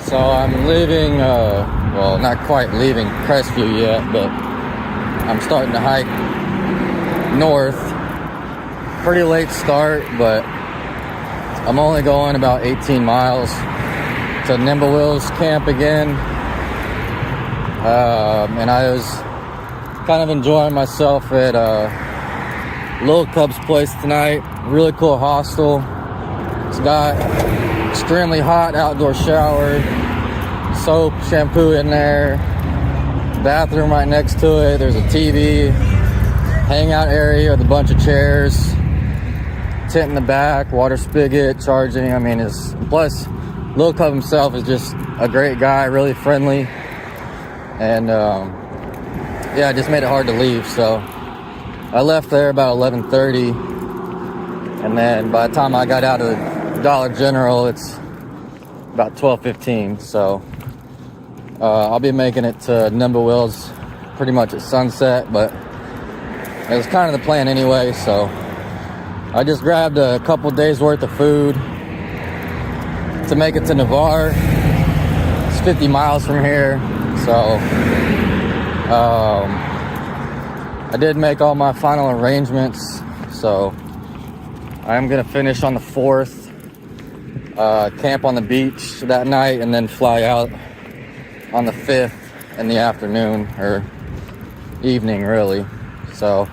So I'm leaving, well, not quite leaving Crestview yet, but I'm starting to hike north. Pretty late start, but I'm only going about 18 miles to Nimblewills camp again. And I was kind of enjoying myself at Lil Cub's place tonight. Really cool hostel. It's got extremely hot outdoor shower, soap, shampoo in there, bathroom right next to it. There's a TV, hangout area with a bunch of chairs, tent in the back, water spigot, charging. I mean, plus Lil Cub himself is just a great guy, really friendly, and yeah, it just made it hard to leave. So I left there about 11:30, and then by the time I got out of Dollar General, it's about 12:15. So I'll be making it to Nimblewills pretty much at sunset, but it was kind of the plan anyway. So I just grabbed a couple days worth of food to make it to Navarre. It's 50 miles from here. So I did make all my final arrangements. So I'm gonna finish on the 4th. Camp on the beach that night, and then fly out on the 5th in the afternoon, or evening really. So,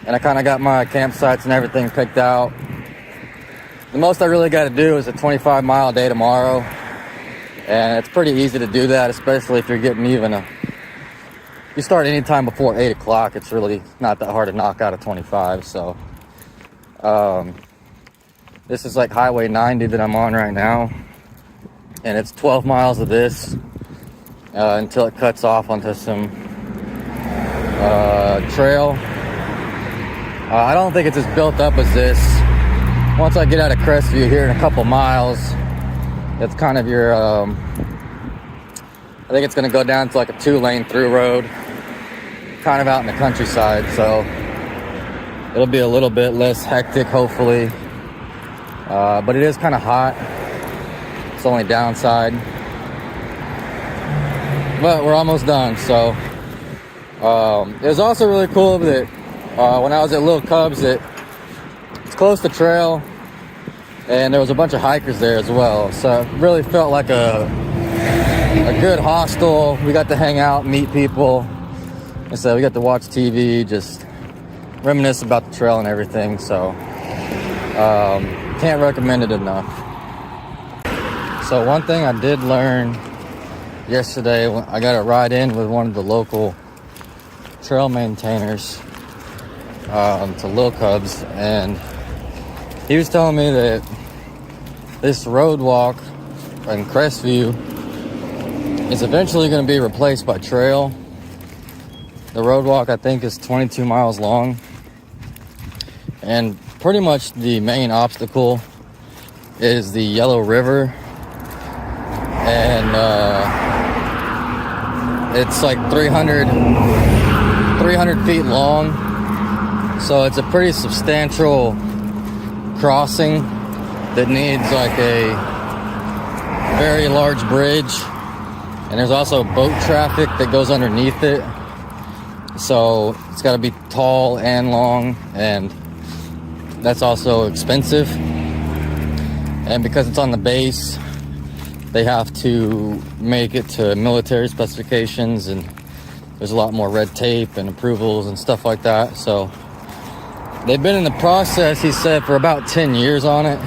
and I kind of got my campsites and everything picked out. The most I really got to do is a 25-mile day tomorrow, and it's pretty easy to do that, especially if you're getting you start anytime before 8 o'clock. It's really not that hard to knock out a 25. So this is like Highway 90 that I'm on right now, and it's 12 miles of this until it cuts off onto some trail. I don't think it's as built up as this. Once I get out of Crestview here in a couple miles, it's kind of your, I think it's going to go down to like a 2-lane through road, kind of out in the countryside. So it'll be a little bit less hectic, hopefully. But it is kind of hot. It's the only downside. But we're almost done. So it was also really cool that when I was at Lil Cub's, it's close to trail, and there was a bunch of hikers there as well. So it really felt like a good hostel. We got to hang out, meet people, and so we got to watch TV, just reminisce about the trail and everything. So can't recommend it enough. So one thing I did learn yesterday, I got a ride in with one of the local trail maintainers to Lil Cub's, and he was telling me that this road walk in Crestview is eventually going to be replaced by trail. The road walk, I think, is 22 miles long, and pretty much the main obstacle is the Yellow River, and it's like 300 feet long, so it's a pretty substantial crossing that needs like a very large bridge, and there's also boat traffic that goes underneath it, so it's got to be tall and long, and that's also expensive. And because it's on the base, they have to make it to military specifications, and there's a lot more red tape and approvals and stuff like that. So they've been in the process, he said, for about 10 years on it,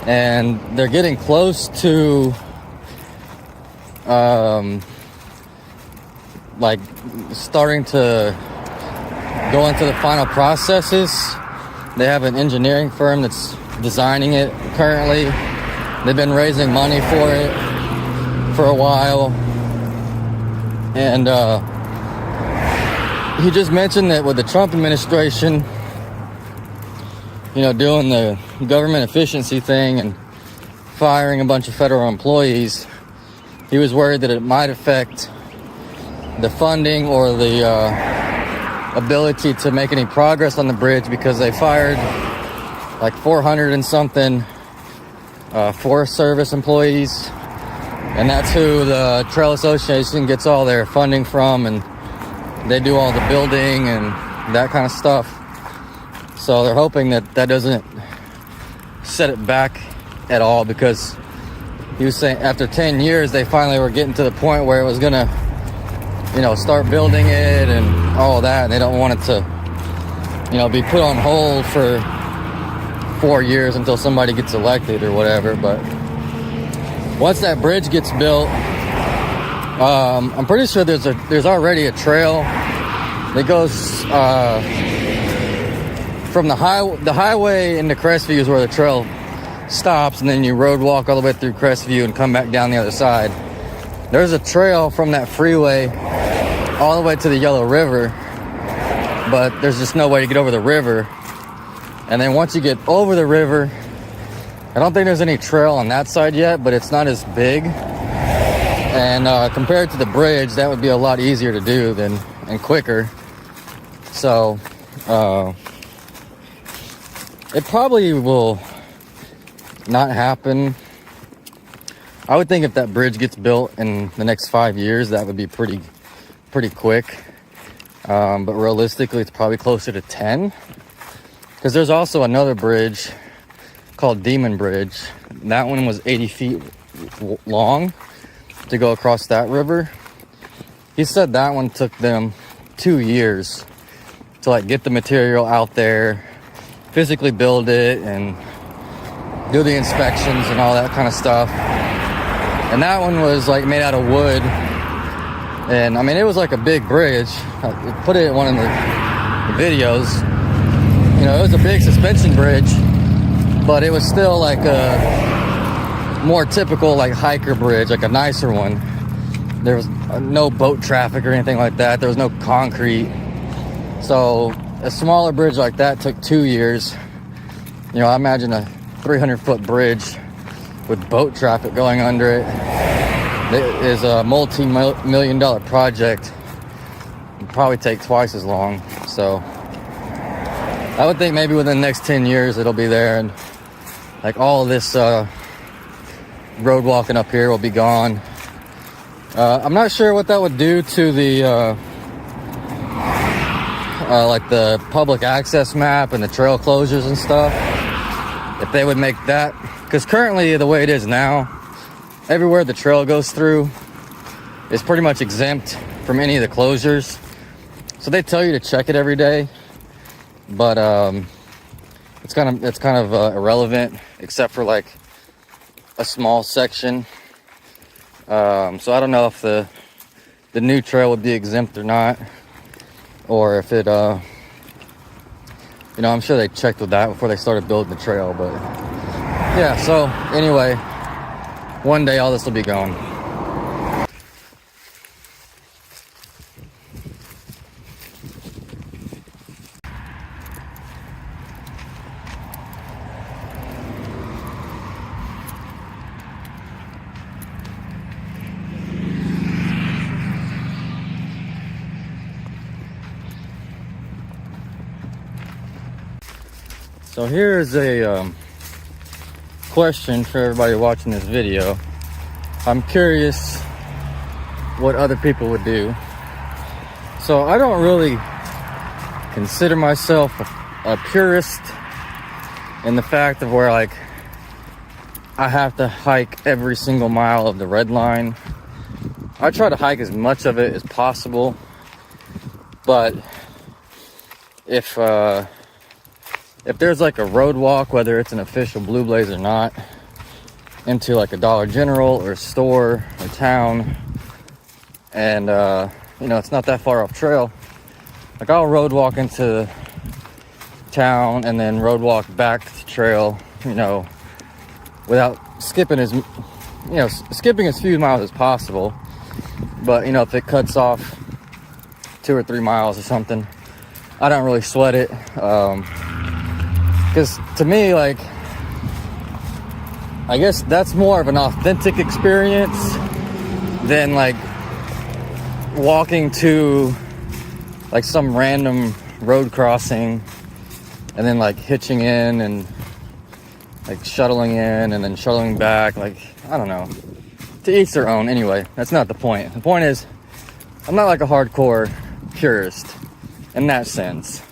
and they're getting close to like starting to go into the final processes. They have an engineering firm that's designing it currently. They've been raising money for it for a while. And he just mentioned that with the Trump administration, doing the government efficiency thing and firing a bunch of federal employees, he was worried that it might affect the funding or the ability to make any progress on the bridge, because they fired like 400 and something Forest Service employees And that's who the Trail Association gets all their funding from, and they do all the building and that kind of stuff. So they're hoping that that doesn't set it back at all, because he was saying after 10 years they finally were getting to the point where it was gonna, you know, start building it and all that, and they don't want it to, you know, be put on hold for 4 years until somebody gets elected or whatever. But once that bridge gets built, I'm pretty sure there's already a trail that goes from the highway into Crestview is where the trail stops, and then you road walk all the way through Crestview and come back down the other side. There's a trail from that freeway all the way to the Yellow River, but there's just no way to get over the river. And then once you get over the river, I don't think there's any trail on that side yet, but it's not as big. And compared to the bridge, that would be a lot easier to do and quicker. So it probably will not happen. I would think if that bridge gets built in the next 5 years, that would be pretty quick. But realistically, it's probably closer to 10. Because there's also another bridge called Demon Bridge. That one was 80 feet long to go across that river. He said that one took them 2 years to like get the material out there, physically build it, and do the inspections and all that kind of stuff. And that one was like made out of wood. And I mean, it was like a big bridge. I put it in one of the videos. You know, it was a big suspension bridge, but it was still like a more typical like hiker bridge, like a nicer one. There was no boat traffic or anything like that. There was no concrete. So a smaller bridge like that took 2 years. You know, I imagine a 300-foot bridge with boat traffic going under it. It is a multi-million-dollar project. It'd probably take twice as long. So I would think maybe within the next 10 years it'll be there, and like all of this road walking up here will be gone. I'm not sure what that would do to the like the public access map and the trail closures and stuff, if they would make that, because currently the way it is now, everywhere the trail goes through is pretty much exempt from any of the closures. So they tell you to check it every day, but it's kind of irrelevant except for like a small section. So I don't know if the new trail would be exempt or not, or if it you know, I'm sure they checked with that before they started building the trail. But yeah, so anyway, one day all this will be gone. So here's a question for everybody watching this video. I'm curious what other people would do. So I don't really consider myself a purist in the fact of where like I have to hike every single mile of the red line. I try to hike as much of it as possible, but if there's like a road walk, whether it's an official Blue Blaze or not, into like a Dollar General or store or town, and you know, it's not that far off trail, like I'll road walk into town and then road walk back to the trail, you know, without skipping as few miles as possible. But you know, if it cuts off 2 or 3 miles or something, I don't really sweat it. Because to me, like, I guess that's more of an authentic experience than like walking to like some random road crossing and then like hitching in and like shuttling in and then shuttling back. Like, I don't know. to each their own. Anyway, that's not the point. The point is, I'm not like a hardcore purist in that sense.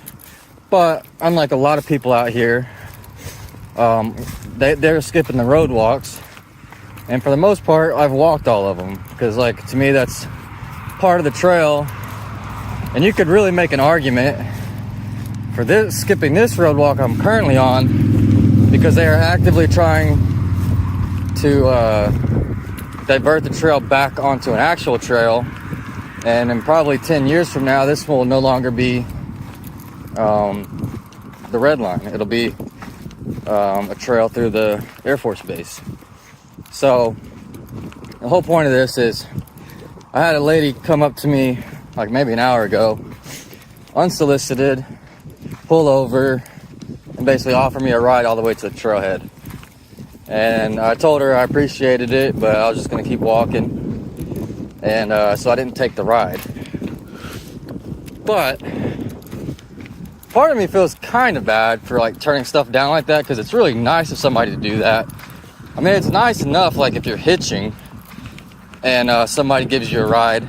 But unlike a lot of people out here, they're skipping the road walks. And for the most part, I've walked all of them. Because, like, to me, that's part of the trail. And you could really make an argument for this, skipping this road walk I'm currently on, because they are actively trying to divert the trail back onto an actual trail. And in probably 10 years from now, this will no longer be the red line. It'll be a trail through the Air Force Base. So the whole point of this is, I had a lady come up to me like maybe an hour ago, unsolicited, pull over, and basically offer me a ride all the way to the trailhead. And I told her I appreciated it, but I was just going to keep walking. And so I didn't take the ride. But part of me feels kind of bad for like turning stuff down like that, because it's really nice of somebody to do that. I mean, it's nice enough like if you're hitching and somebody gives you a ride.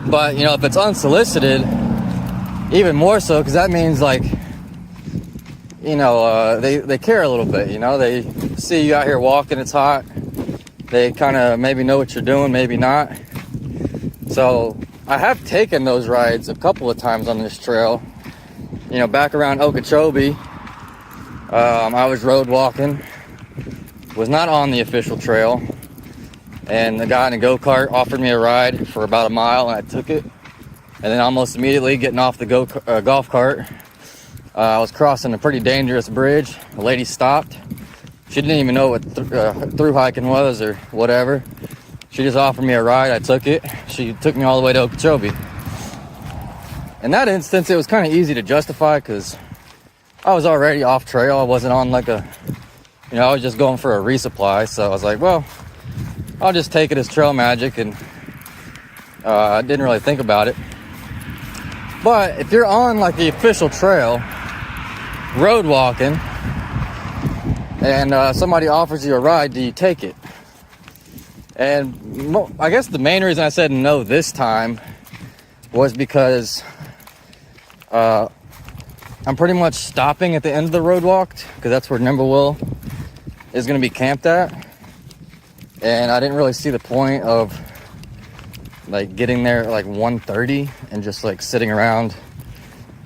But, you know, if it's unsolicited, even more so, because that means like, you know, they care a little bit, you know, they see you out here walking, it's hot. They kind of maybe know what you're doing, maybe not. So I have taken those rides a couple of times on this trail. You know, back around Okeechobee, I was road walking, was not on the official trail, and the guy in a go-kart offered me a ride for about a mile, and I took it. And then almost immediately getting off the golf cart, I was crossing a pretty dangerous bridge. The lady stopped. She didn't even know what thru-hiking was or whatever. She just offered me a ride. I took it. She took me all the way to Okeechobee. In that instance, it was kind of easy to justify because I was already off trail. I wasn't on like I was just going for a resupply. So I was like, well, I'll just take it as trail magic, and I didn't really think about it. But if you're on like the official trail, road walking, and somebody offers you a ride, do you take it? And I guess the main reason I said no this time was because I'm pretty much stopping at the end of the road walk, because that's where Nimblewell is going to be camped at. And I didn't really see the point of like getting there at like 1:30 and just like sitting around.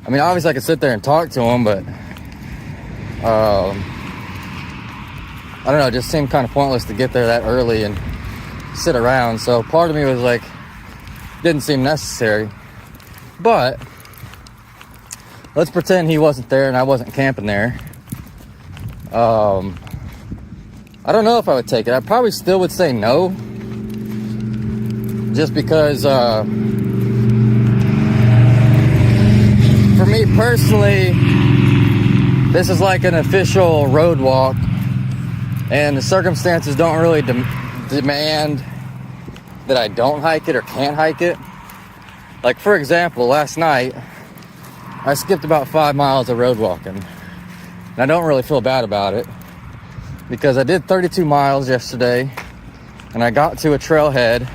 I mean, obviously I could sit there and talk to them, but I don't know, it just seemed kind of pointless to get there that early and sit around. So part of me was like, didn't seem necessary. But let's pretend he wasn't there and I wasn't camping there. I don't know if I would take it. I probably still would say no, just because for me personally, this is like an official road walk, and the circumstances don't really demand that I don't hike it or can't hike it. Like, for example, last night I skipped about 5 miles of road walking, and I don't really feel bad about it because I did 32 miles yesterday, and I got to a trailhead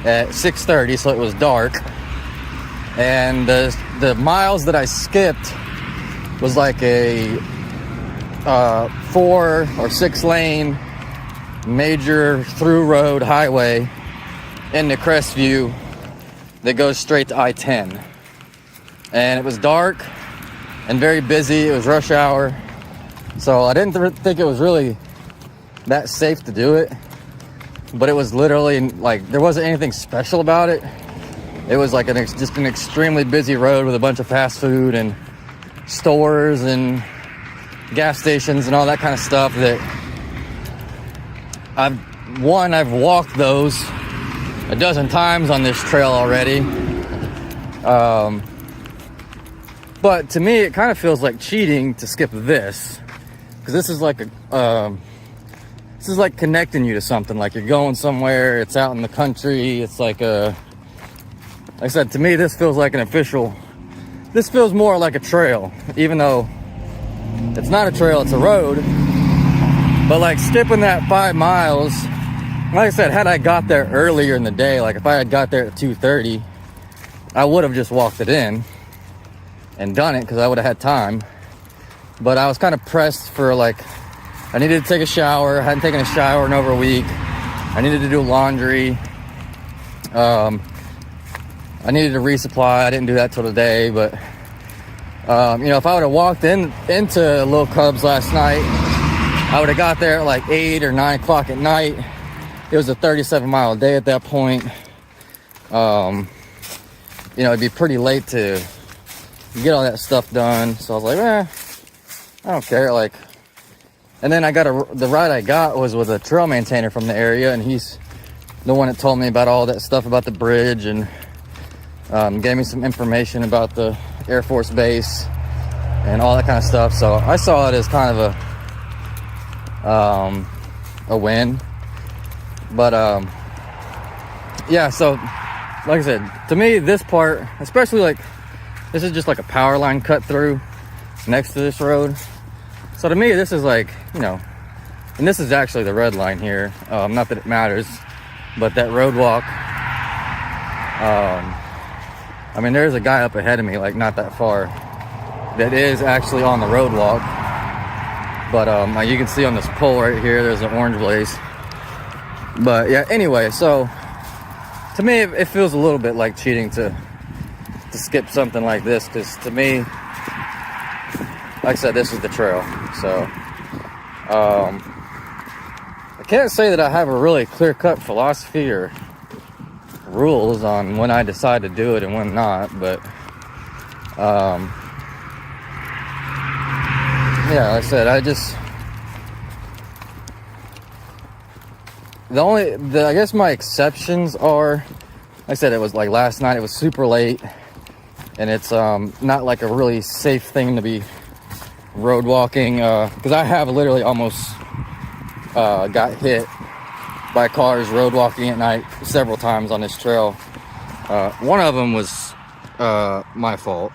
at 6:30, so it was dark, and the miles that I skipped was like a 4 or 6 lane major through road highway into Crestview that goes straight to I-10. And it was dark and very busy. It was rush hour, so I didn't think it was really that safe to do it. But it was literally like, there wasn't anything special about it. It was like just an extremely busy road with a bunch of fast food and stores and gas stations and all that kind of stuff that I've walked those a dozen times on this trail already. But to me, it kind of feels like cheating to skip this, because this is like this is like connecting you to something. Like, you're going somewhere, it's out in the country, it's like like I said, to me, this feels like this feels more like a trail, even though it's not a trail, it's a road. But like skipping that 5 miles, like I said, had I got there earlier in the day, like if I had got there at 2:30, I would have just walked it in and done it because I would have had time. But I was kind of pressed for like, I needed to take a shower. I hadn't taken a shower in over a week. I needed to do laundry. I needed to resupply. I didn't do that till today, but you know, if I would have walked into Little Cubs last night, I would have got there at like 8 or 9 o'clock at night. It was a 37-mile day at that point. You know, it'd be pretty late to get all that stuff done. So I was like, I don't care. Like, and then the ride I got was with a trail maintainer from the area, and he's the one that told me about all that stuff about the bridge and gave me some information about the Air Force Base and all that kind of stuff. So I saw it as kind of a win. But yeah, so like I said, to me, this part, especially like, this is just like a power line cut through next to this road. So to me, this is like, you know, and this is actually the red line here. Not that it matters, but that road walk, I mean, there's a guy up ahead of me, like not that far, that is actually on the road walk. But like you can see on this pole right here, there's an orange blaze. But yeah, anyway, so to me, it feels a little bit like cheating to skip something like this, because to me, like I said, this is the trail. So I can't say that I have a really clear-cut philosophy or rules on when I decide to do it and when not, but yeah, like I said, I guess my exceptions are, like I said, it was like last night, it was super late, and it's not like a really safe thing to be road walking, because I have literally almost got hit by cars road walking at night several times on this trail. One of them was my fault,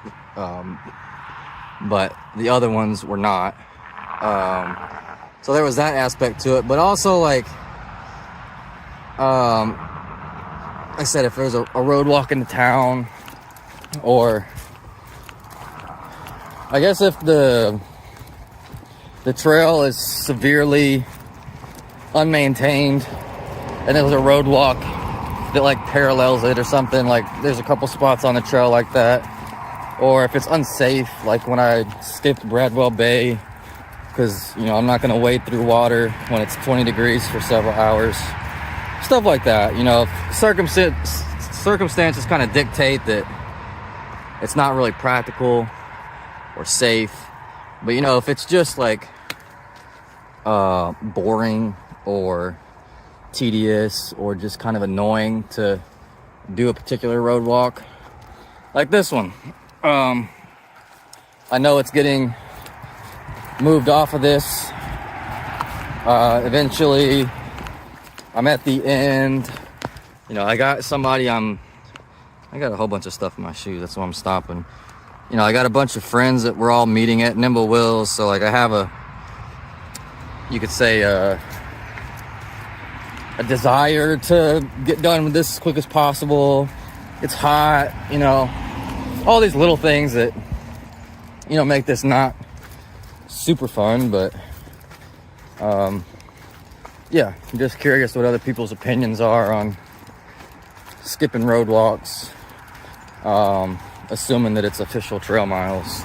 but the other ones were not. So there was that aspect to it, but also like I said, if there's a road walk into town, or I guess if the trail is severely unmaintained and there's a road walk that like parallels it or something, like there's a couple spots on the trail like that, or if it's unsafe, like when I skipped Bradwell Bay, because you know I'm not going to wade through water when it's 20 degrees for several hours, stuff like that. You know, if circumstances kind of dictate that it's not really practical or safe, but you know, if it's just like boring or tedious or just kind of annoying to do a particular road walk like this one, I know it's getting moved off of this. Eventually I'm at the end. You know, I got a whole bunch of stuff in my shoes, that's why I'm stopping. You know, I got a bunch of friends that we're all meeting at Nimble Wills, so like I have you could say a desire to get done with this as quick as possible. It's hot, you know, all these little things that, you know, make this not super fun. But yeah, I'm just curious what other people's opinions are on skipping road walks, assuming that it's official trail miles.